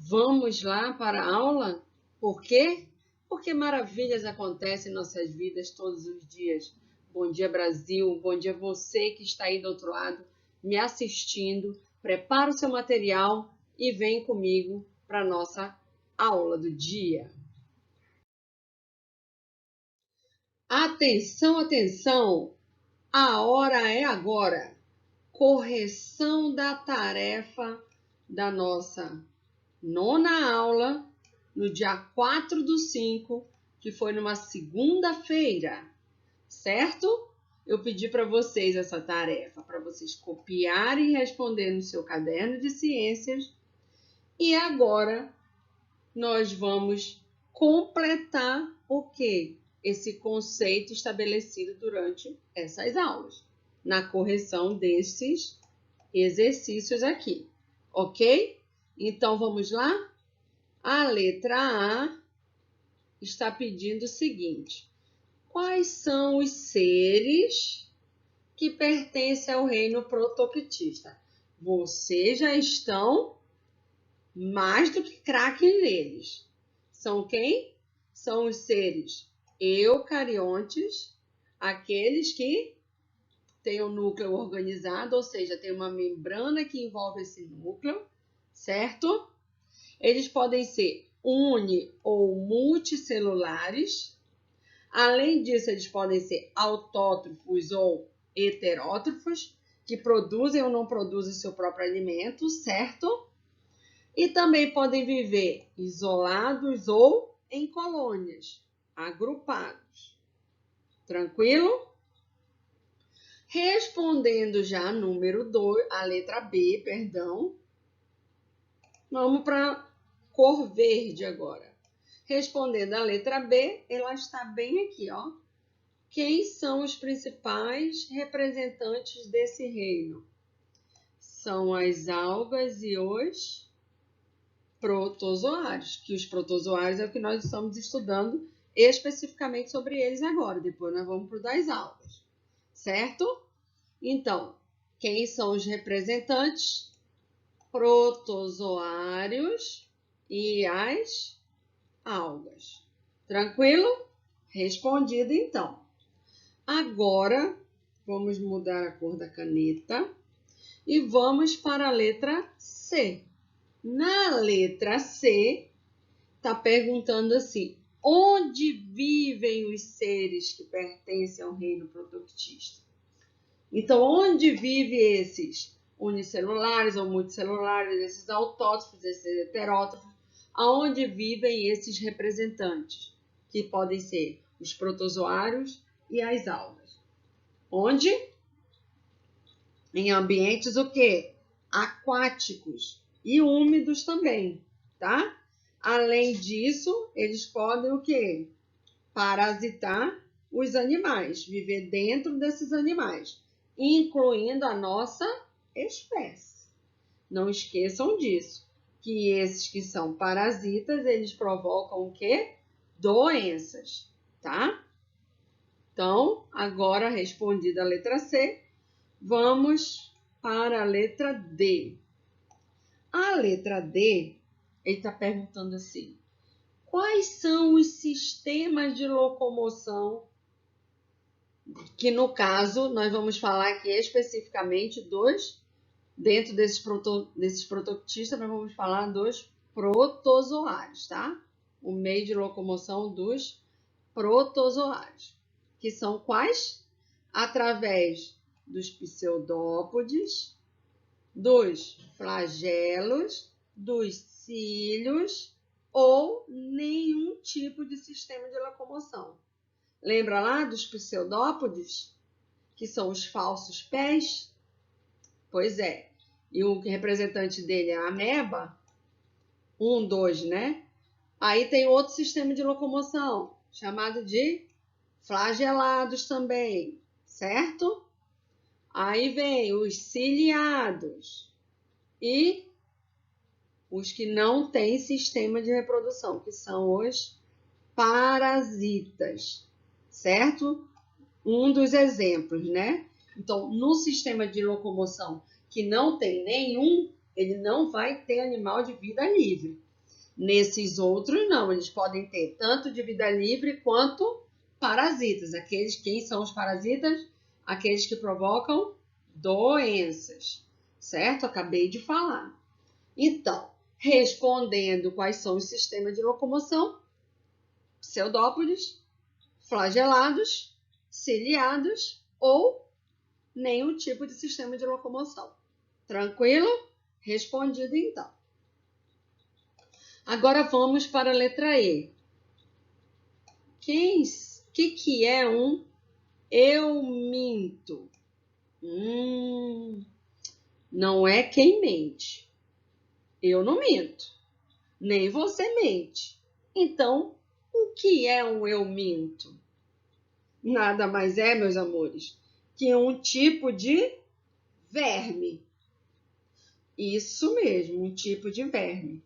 Vamos lá para a aula? Por quê? Porque maravilhas acontecem em nossas vidas todos os dias. Bom dia, Brasil. Bom dia você que está aí do outro lado me assistindo. Prepara o seu material e vem comigo para a nossa aula do dia. Atenção, atenção! A hora é agora. Correção da tarefa da nossa nona aula, no dia 4/5, que foi numa segunda-feira, certo? Eu pedi para vocês essa tarefa, para vocês copiarem e responder no seu caderno de ciências. E agora nós vamos completar o quê? Esse conceito estabelecido durante essas aulas, na correção desses exercícios aqui, ok? Então, vamos lá? A letra A está pedindo o seguinte: quais são os seres que pertencem ao reino protoptista? Vocês já estão mais do que craques neles. São quem? São os seres eucariontes, aqueles que têm o núcleo organizado, ou seja, tem uma membrana que envolve esse núcleo, certo? Eles podem ser uni- ou multicelulares. Além disso, eles podem ser autótrofos ou heterótrofos, que produzem ou não produzem seu próprio alimento, certo? E também podem viver isolados ou em colônias, agrupados. Tranquilo? Respondendo já a número 2, a letra B, perdão. Vamos para cor verde agora. Respondendo a letra B, ela está bem aqui, ó. Quem são os principais representantes desse reino? São as algas e os protozoários, que os protozoários é o que nós estamos estudando especificamente sobre eles agora. Depois nós vamos para o das algas, certo? Então, quem são os representantes? Protozoários e as algas. Tranquilo? Respondido, então. Agora, vamos mudar a cor da caneta e vamos para a letra C. Na letra C, está perguntando assim: onde vivem os seres que pertencem ao reino protoptista? Então, onde vivem esses unicelulares ou multicelulares, esses autótrofos, esses heterótrofos? Aonde vivem esses representantes, que podem ser os protozoários e as algas? Onde? Em ambientes o quê? Aquáticos e úmidos também, tá? Além disso, eles podem o quê? Parasitar os animais, viver dentro desses animais, incluindo a nossa espécie. Não esqueçam disso, que esses que são parasitas, eles provocam o quê? Doenças, tá? Então, agora respondida a letra C, vamos para a letra D. A letra D, ele está perguntando assim: quais são os sistemas de locomoção? Que no caso, nós vamos falar aqui especificamente dentro desses protoptistas, nós vamos falar dos protozoários, tá? O meio de locomoção dos protozoários. Que são quais? Através dos pseudópodes, dos flagelos, dos cílios ou nenhum tipo de sistema de locomoção. Lembra lá dos pseudópodes, que são os falsos pés? Pois é. E o representante dele é a ameba. 1, 2, né? Aí tem outro sistema de locomoção, chamado de flagelados também, certo? Aí vem os ciliados e os que não têm sistema de reprodução, que são os parasitas, certo? Um dos exemplos, né? Então, no sistema de locomoção que não tem nenhum, ele não vai ter animal de vida livre. Nesses outros, não. Eles podem ter tanto de vida livre quanto parasitas. Quem são os parasitas? Aqueles que provocam doenças, certo? Acabei de falar. Então, respondendo quais são os sistemas de locomoção: pseudópodes, flagelados, ciliados ou nenhum tipo de sistema de locomoção. Tranquilo? Respondido então. Agora vamos para a letra E. Que é um euminto? Não é quem mente. Eu não minto. Nem você mente. Então, o que é um euminto? Nada mais é, meus amores, que um tipo de verme. Isso mesmo, um tipo de verme.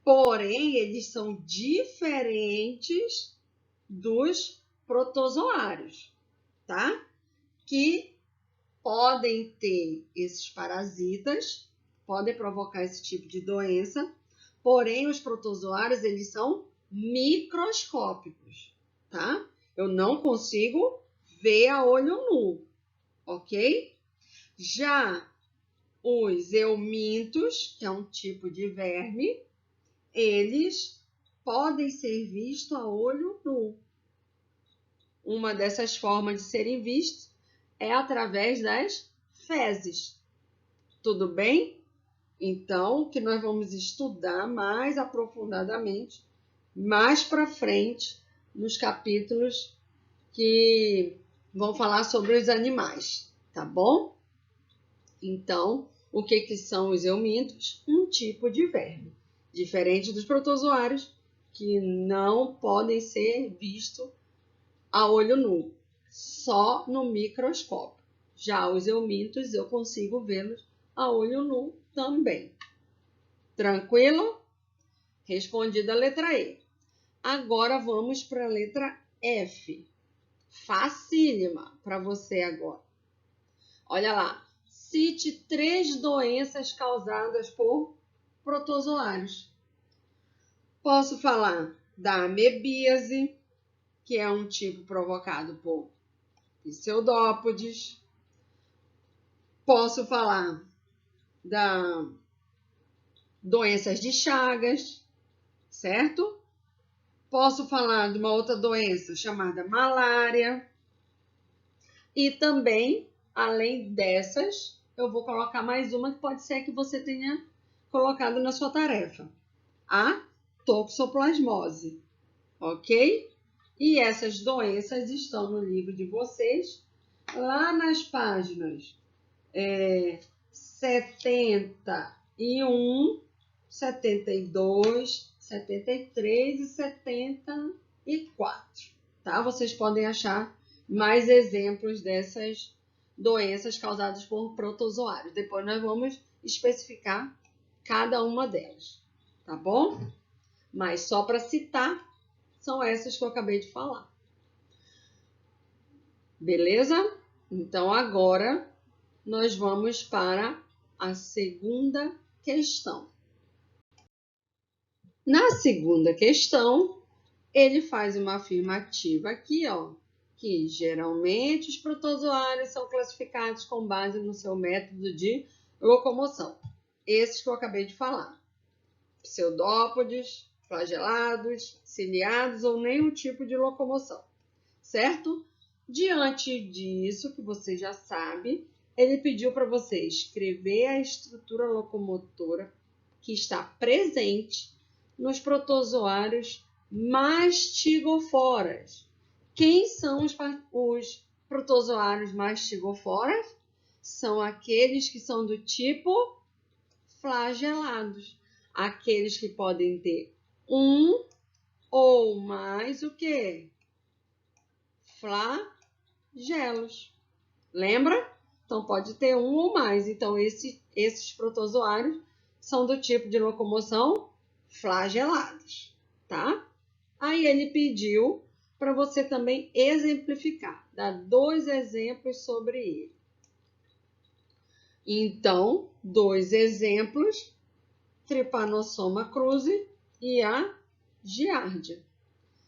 Porém, eles são diferentes dos protozoários, tá? Que podem ter esses parasitas, podem provocar esse tipo de doença, porém os protozoários, eles são microscópicos, tá? Eu não consigo ver a olho nu, ok? Já os eumintos, que é um tipo de verme, eles podem ser vistos a olho nu. Uma dessas formas de serem vistos é através das fezes. Tudo bem? Então, que nós vamos estudar mais aprofundadamente mais para frente nos capítulos que vão falar sobre os animais, tá bom? Então, o que são os eumintos? Um tipo de verme, diferente dos protozoários, que não podem ser vistos a olho nu, só no microscópio. Já os eumintos eu consigo vê-los a olho nu também. Tranquilo? Respondida a letra E. Agora vamos para a letra F. Facílima para você agora. Olha lá. Cite 3 doenças causadas por protozoários. Posso falar da amebíase, que é um tipo provocado por pseudópodes. Posso falar da doenças de Chagas, certo? Posso falar de uma outra doença chamada malária. E também, além dessas, eu vou colocar mais uma que pode ser que você tenha colocado na sua tarefa. A toxoplasmose, ok? E essas doenças estão no livro de vocês, lá nas páginas 71, 72, 73 e 74, tá? Vocês podem achar mais exemplos dessas doenças causadas por protozoários. Depois nós vamos especificar cada uma delas, tá bom? Mas só para citar, são essas que eu acabei de falar. Beleza? Então agora nós vamos para a segunda questão. Na segunda questão, ele faz uma afirmativa aqui, ó, que geralmente os protozoários são classificados com base no seu método de locomoção. Esses que eu acabei de falar. Pseudópodes, flagelados, ciliados ou nenhum tipo de locomoção, certo? Diante disso, que você já sabe, ele pediu para você escrever a estrutura locomotora que está presente nos protozoários mastigoforas. Quem são os protozoários mastigoforas? São aqueles que são do tipo flagelados. Aqueles que podem ter um ou mais o quê? Flagelos. Lembra? Então, pode ter um ou mais. Então, esses protozoários são do tipo de locomoção flagelados, tá? Aí ele pediu para você também exemplificar, dar 2 exemplos sobre ele. Então, 2 exemplos, Trypanosoma cruzi e a giardia,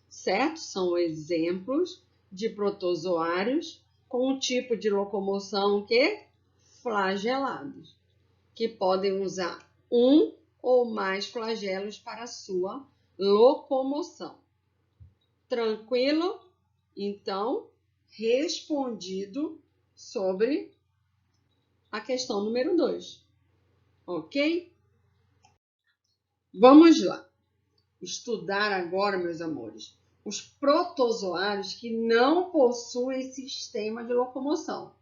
certo? São exemplos de protozoários com um tipo de locomoção flagelados, que podem usar um ou mais flagelos para sua locomoção. Tranquilo? Então, respondido sobre a questão número 2, ok? Vamos lá. Estudar agora, meus amores, os protozoários que não possuem sistema de locomoção.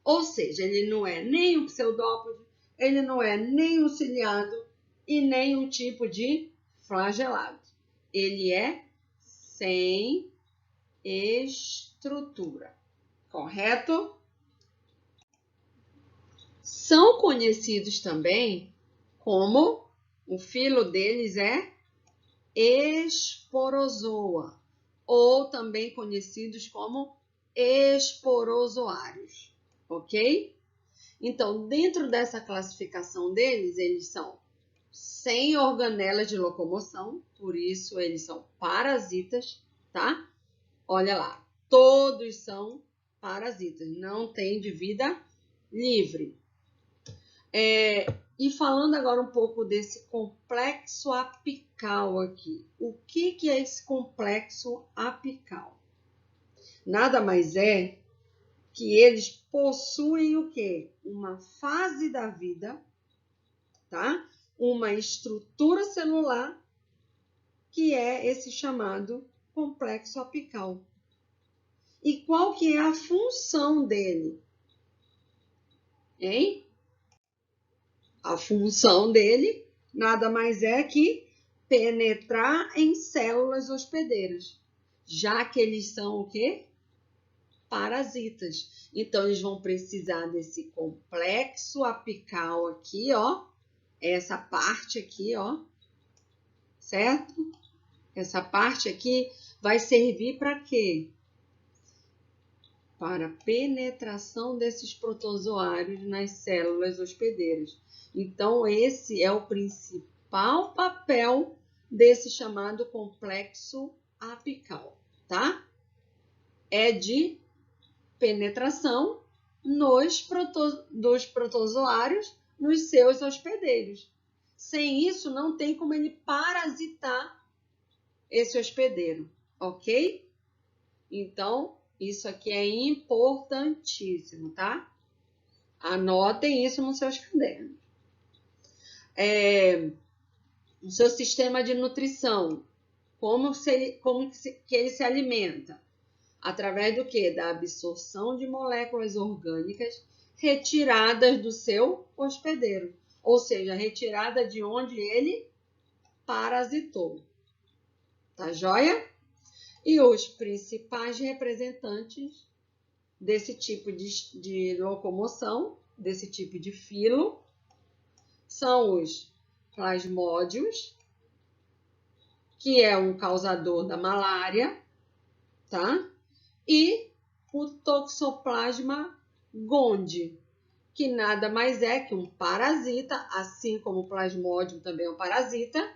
Ou seja, ele não é nem um pseudópode, ele não é nem um ciliado e nem um tipo de flagelado. Ele é sem estrutura, correto? São conhecidos também como o filo deles é esporozoa, ou também conhecidos como esporozoários, ok? Então, dentro dessa classificação deles, eles são sem organelas de locomoção, por isso eles são parasitas, tá? Olha lá, todos são parasitas, não tem de vida livre. E falando agora um pouco desse complexo apical aqui. O que é esse complexo apical? Nada mais é que eles possuem o quê? Uma fase da vida, tá? Uma estrutura celular, que é esse chamado complexo apical. E qual que é a função dele? Hein? A função dele nada mais é que penetrar em células hospedeiras, já que eles são o quê? Parasitas. Então, eles vão precisar desse complexo apical aqui, ó. Essa parte aqui, ó. Certo? Essa parte aqui vai servir para quê? Para penetração desses protozoários nas células hospedeiras. Então, esse é o principal papel desse chamado complexo apical, tá? É de penetração dos protozoários nos seus hospedeiros. Sem isso, não tem como ele parasitar esse hospedeiro, ok? Então, isso aqui é importantíssimo, tá? Anotem isso nos seus cadernos. O seu sistema de nutrição, que ele se alimenta? Através do quê? Da absorção de moléculas orgânicas retiradas do seu hospedeiro, ou seja, retirada de onde ele parasitou. Tá joia? E os principais representantes desse tipo de locomoção, desse tipo de filo, são os plasmódios, que é um causador da malária, tá? E o Toxoplasma gondii, que nada mais é que um parasita, assim como o plasmódio também é um parasita.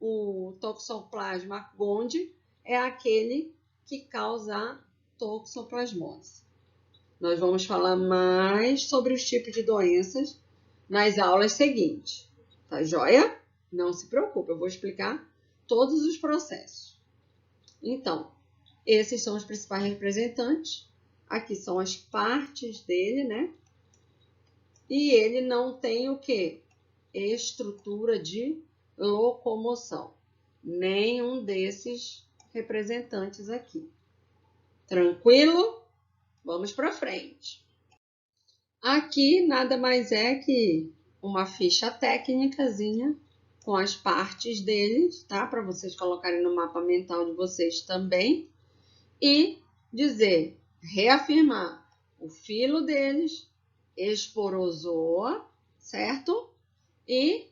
O Toxoplasma gondii é aquele que causa a toxoplasmose. Nós vamos falar mais sobre os tipos de doenças nas aulas seguintes, tá joia? Não se preocupe, eu vou explicar todos os processos. Então, esses são os principais representantes. Aqui são as partes dele, né? E ele não tem o quê? Estrutura de locomoção. Nenhum desses representantes aqui. Tranquilo? Vamos para frente. Aqui nada mais é que uma ficha técnicazinha com as partes deles, tá? Para vocês colocarem no mapa mental de vocês também. E dizer, reafirmar o filo deles, esporozoa, certo? E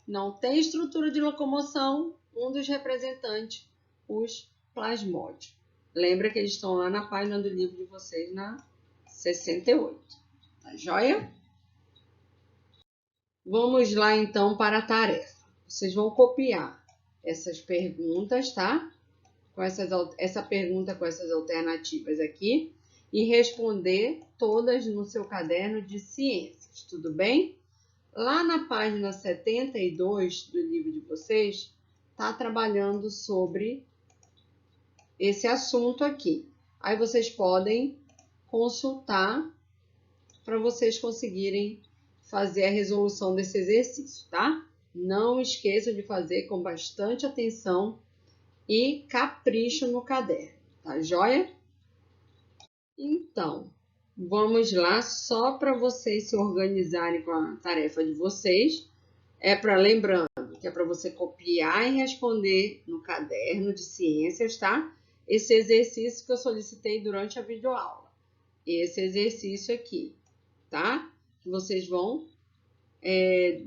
não tem estrutura de locomoção, um dos representantes, os plasmódios. Lembra que eles estão lá na página do livro de vocês, na 68. Tá joia? Vamos lá, então, para a tarefa. vocês vão copiar essas perguntas, tá? Essa pergunta com essas alternativas aqui e responder todas no seu caderno de ciências, tudo bem? Lá na página 72 do livro de vocês, está trabalhando sobre esse assunto aqui. Aí vocês podem consultar para vocês conseguirem fazer a resolução desse exercício, tá? Não esqueçam de fazer com bastante atenção e capricho no caderno, tá joia? Então, vamos lá, só para vocês se organizarem com a tarefa de vocês. Lembrando que é para você copiar e responder no caderno de ciências, tá? Esse exercício que eu solicitei durante a videoaula. Esse exercício aqui, tá? Que vocês vão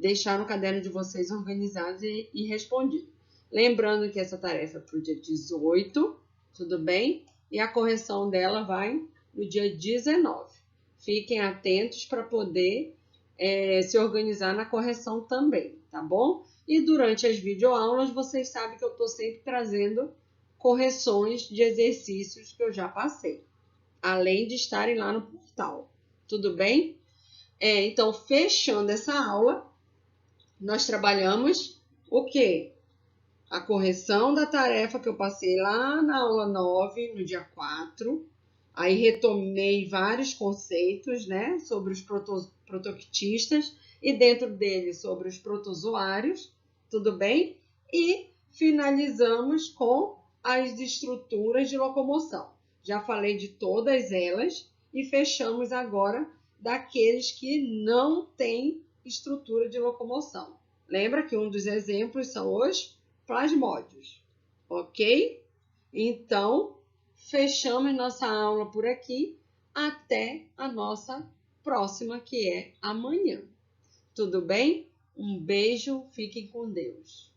deixar no caderno de vocês organizados e respondido. Lembrando que essa tarefa é para o dia 18, tudo bem? E a correção dela vai no dia 19. Fiquem atentos para poder se organizar na correção também, tá bom? E durante as videoaulas, vocês sabem que eu estou sempre trazendo correções de exercícios que eu já passei, além de estarem lá no portal, tudo bem? Então, fechando essa aula, nós trabalhamos o quê? A correção da tarefa que eu passei lá na aula 9, no dia 4. Aí retomei vários conceitos, né, sobre os protoquitistas e dentro deles sobre os protozoários, tudo bem? E finalizamos com as estruturas de locomoção. Já falei de todas elas e fechamos agora daqueles que não têm estrutura de locomoção. Lembra que um dos exemplos são os plasmódios, ok? Então, fechamos nossa aula por aqui. Até a nossa próxima, que é amanhã. Tudo bem? Um beijo, fiquem com Deus.